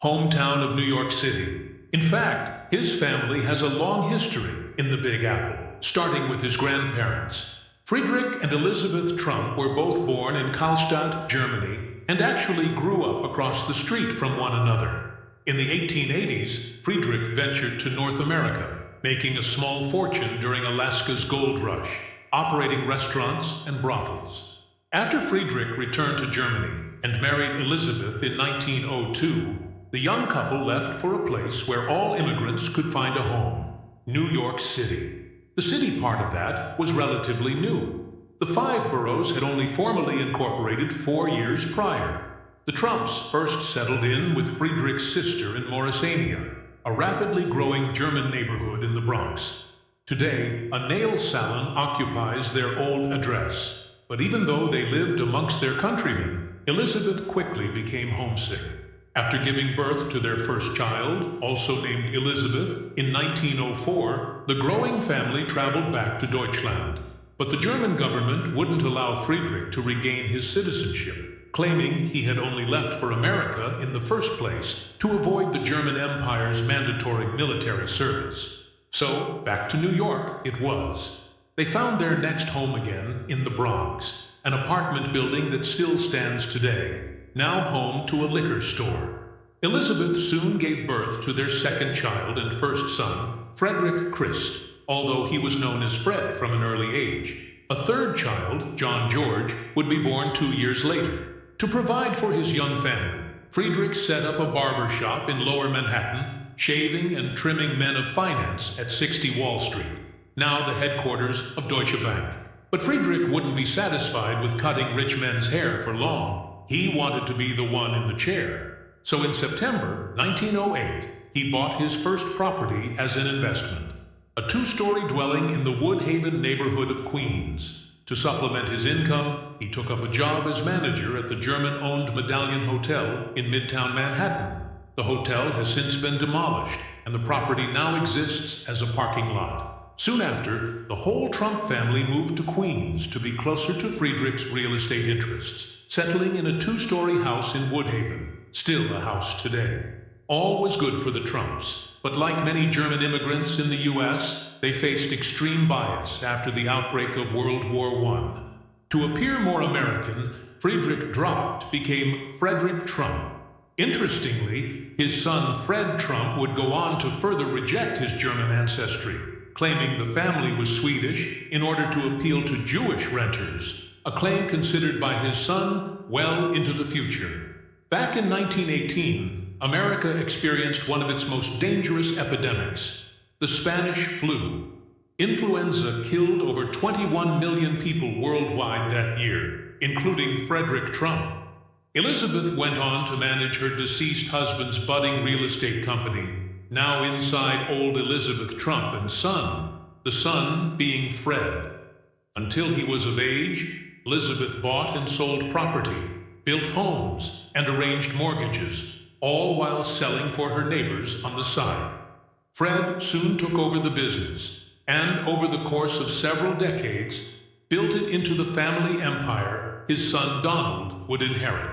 hometown of New York City. In fact, his family has a long history in the Big Apple, starting with his grandparents. Friedrich and Elizabeth Trump were both born in Karlstadt, Germany, and actually grew up across the street from one another. In the 1880s, Friedrich ventured to North America, making a small fortune during Alaska's gold rush, operating restaurants and brothels. After Friedrich returned to Germany and married Elizabeth in 1902, the young couple left for a place where all immigrants could find a home: New York City. The city part of that was relatively new. The five boroughs had only formally incorporated 4 years prior. The Trumps first settled in with Friedrich's sister in Morrisania, a rapidly growing German neighborhood in the Bronx. Today, a nail salon occupies their old address. But even though they lived amongst their countrymen, Elizabeth quickly became homesick. After giving birth to their first child, also named Elizabeth, in 1904, the growing family traveled back to Deutschland. But the German government wouldn't allow Friedrich to regain his citizenship, claiming he had only left for America in the first place to avoid the German Empire's mandatory military service. So, back to New York it was. They found their next home again in the Bronx, an apartment building that still stands today, now home to a liquor store. Elizabeth soon gave birth to their second child and first son, Frederick Christ, although he was known as Fred from an early age. A third child, John George, would be born 2 years later. To provide for his young family, Friedrich set up a barber shop in Lower Manhattan, shaving and trimming men of finance at 60 Wall Street, now the headquarters of Deutsche Bank. But Friedrich wouldn't be satisfied with cutting rich men's hair for long. He wanted to be the one in the chair. So in September 1908, he bought his first property as an investment, a 2-story dwelling in the Woodhaven neighborhood of Queens. To supplement his income, he took up a job as manager at the German-owned Medallion Hotel in Midtown Manhattan. The hotel has since been demolished, and the property now exists as a parking lot. Soon after, the whole Trump family moved to Queens to be closer to Friedrich's real estate interests, settling in a 2-story house in Woodhaven, still a house today. All was good for the Trumps, but like many German immigrants in the U.S., they faced extreme bias after the outbreak of World War I. To appear more American, Friedrich dropped became Frederick Trump. Interestingly, his son Fred Trump would go on to further reject his German ancestry, claiming the family was Swedish in order to appeal to Jewish renters, a claim considered by his son well into the future. Back in 1918, America experienced one of its most dangerous epidemics, the Spanish flu. Influenza killed over 21 million people worldwide that year, including Frederick Trump. Elizabeth went on to manage her deceased husband's budding real estate company, now inside old Elizabeth Trump and son, the son being Fred. Until he was of age, Elizabeth bought and sold property, built homes, and arranged mortgages, all while selling for her neighbors on the side. Fred soon took over the business, and over the course of several decades, built it into the family empire his son Donald would inherit.